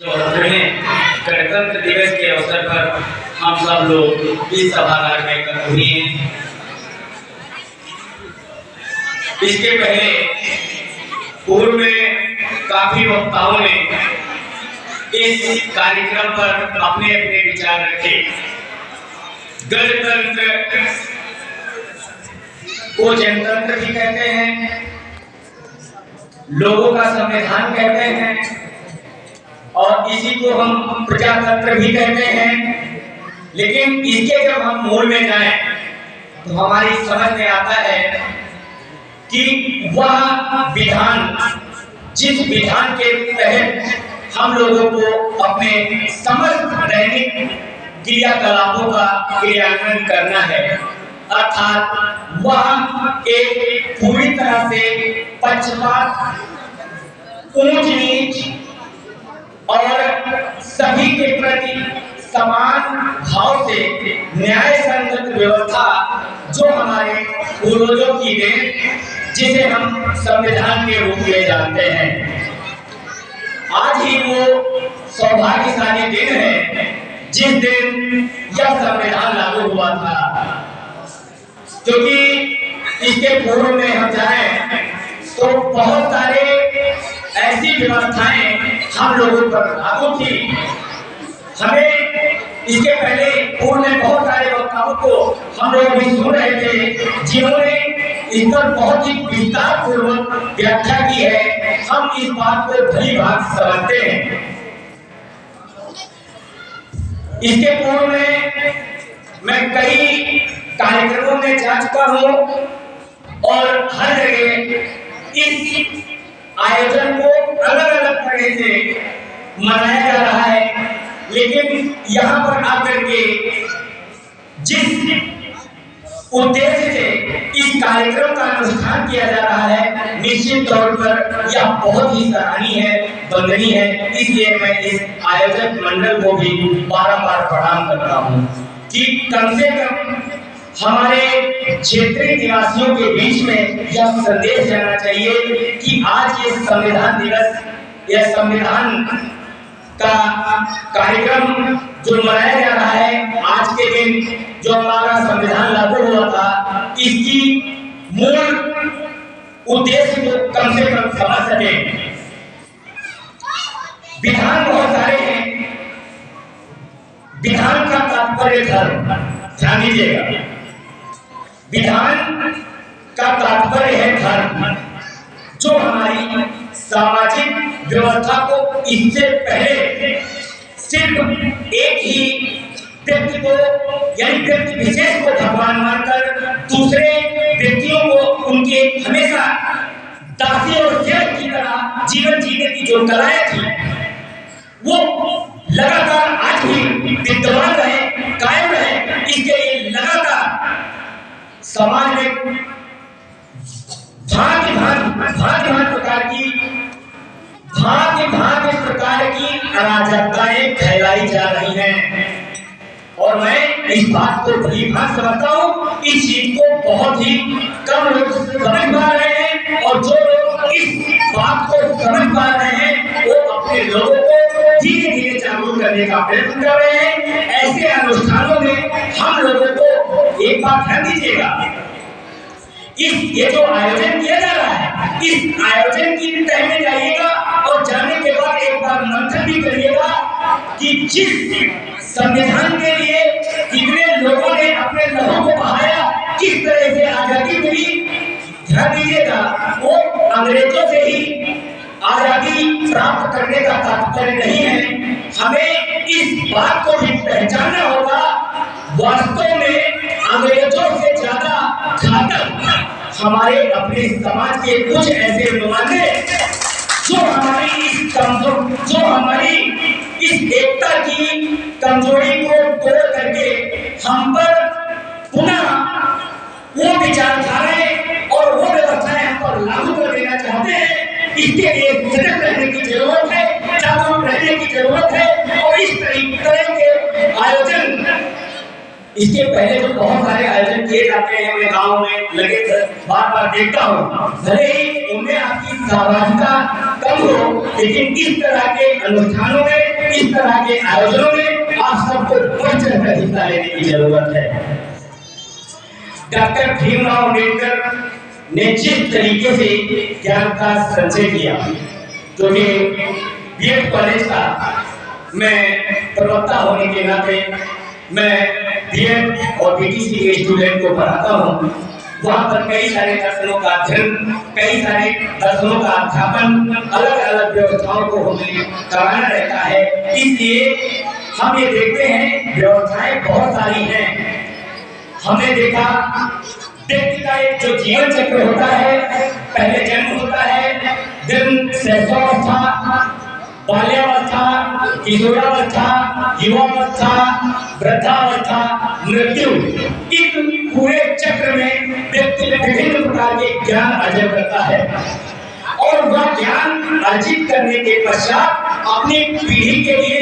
गणतंत्र दिवस के अवसर पर हम सब लोग इस सभागार में एकत्र हुए हैं। इसके पहले पूर्व में काफी वक्ताओं ने इस कार्यक्रम पर अपने अपने विचार रखे। गणतंत्र को जनतंत्र भी कहते हैं, लोगों का संविधान कहते हैं और इसी को हम प्रजातंत्र भी कहते हैं। लेकिन इसके जब हम मूल में जाएं तो हमारी समझ में आता है कि वह विधान, जिस विधान के तहत हम लोगों को अपने समस्त दैनिक क्रियाकलापों का क्रियान्वयन करना है, अर्थात वह एक पूरी तरह से पक्षपात, ऊंच नीच और सभी के प्रति समान भाव से न्याय संगत व्यवस्था जो हमारे पूर्वजों की देन, जिसे हम संविधान के रूप में जानते हैं। आज ही वो सौभाग्यशाली दिन है जिस दिन यह संविधान लागू हुआ था, क्योंकि इसके पूर्व में हम जाएं तो बहुत सारे ऐसी व्यवस्थाएं हम लोगों पर लागू थी। हमें इसके पहले पूर्व में बहुत सारे वक्ताओं को हम लोग भी सुन रहे थे जिन्होंने इस पर बहुत ही विस्तार पूर्वक व्याख्या की है। हम इस बात को भली भांति समझते हैं। इसके पूर्व में मैं कई कार्यक्रमों में जा चुका हूँ और हर जगह इस आयोजन को अलग अलग तरह से मनाया जा रहा है, लेकिन यहाँ पर आकर के जिस उद्देश्य से इस कार्यक्रम का अनुष्ठान किया जा रहा है, निश्चित तौर पर यह बहुत ही सराहनीय है, वंदनीय है। इसलिए मैं इस आयोजक मंडल को भी बारंबार प्रणाम करता हूँ कि कम से कम हमारे क्षेत्रीय निवासियों के बीच में यह संदेश जाना चाहिए कि आज ये संविधान दिवस, यह संविधान का कार्यक्रम जो मनाया जा रहा है, आज के दिन जो हमारा संविधान लागू हुआ था, इसकी मूल उद्देश्य को कम से कम समझ सके। विधान बहुत सारे हैं, विधान का तात्पर्य धर्म, ध्यान दीजिएगा, विधान का तात्पर्य है धर्म, जो हमारी सामाजिक व्यवस्था को इससे पहले सिर्फ एक ही व्यक्ति को, यानी व्यक्ति विशेष को भगवान मानकर दूसरे व्यक्तियों को उनके हमेशा दासी और सेवक की तरह जीवन जीने की जो कलाएं थी, वो लगातार आज भी विद्यमान रहे, कायम रहे। इसके लिए लगातार समाज में भांति प्रकार की अराजकताएं फैलाई जा रही हैं और मैं इस बात को भली भांति समझता हूँ। इस चीज को बहुत ही कम लोग समझ पा रहे हैं और जो लोग इस बात को समझ पा रहे हैं वो अपने लोगों को धीरे धीरे जागरूक करने का प्रयत्न कर रहे हैं। ऐसे अनुष्ठानों में हम लोगों को एक बात ध्यान दीजिएगा, ये जो आयोजन किया जा रहा है, इस आयोजन की तह में जाइएगा और जाने के बाद एक बार मंथन भी करिएगा कि जिस संविधान के लिए कितने लोगों ने अपने लहू को बहाया, किस तरह से आजादी मिली। ध्यान दीजिएगा, वो अंग्रेजों से ही आजादी प्राप्त करने का तात्पर्य नहीं है। हमें इस बात को भी पहचानना होगा, वास्तव में अंग्रेजों से ज्यादा घातक हमारे अपने समाज के कुछ ऐसे नुमाइंदे जो हमारी इस एकता की कमजोरी को तोड़ करके हम पर पुनः वो विचारधाराएं और वो व्यवस्थाएं हम पर लागू कर देना चाहते हैं। इसके लिए सजग रहने की जरूरत है, जागरूक रहने की जरूरत है और इस तरह के आयोजन, इसके पहले जो बहुत सारे आयोजन किए जाते हैं मैं गाँव में लगे बार बार देखता हूँ, भले ही उनमें आपकी सहभागिता कम हो, लेकिन इस तरह के अनुष्ठानों में इस तरह के आयोजनों में आप सबको बढ़ चढ़कर हिस्सा लेने की जरूरत है। डॉक्टर भीमराव अम्बेडकर ने जिस तरीके से ज्ञान का संचय किया, जो कि बीएड कॉलेज का मैं प्रवक्ता होने के नाते मैं बीएड और बीटीसी के स्टूडेंट को पढ़ाता हूँ। वहाँ पर कई सारे दर्शनों का अध्ययन, कई सारे दर्शनों का अध्यापन, अलग अलग व्यवस्थाओं को हमें कराना रहता है। इसलिए हम ये देखते हैं व्यवस्थाएं बहुत सारी हैं। हमने देखा व्यक्ति का एक जो जीवन चक्र होता है, पहले जन्म होता है, जन्म शैशवावस्था, बाल्यावस्था, किशोरावस्था, युवावस्था, वृद्धावस्था, मृत्यु, इस पूरे चक्र में व्यक्ति विभिन्न प्रकार के ज्ञान अर्जन करता है और वह ज्ञान अर्जित करने के पश्चात अपनी पीढ़ी के लिए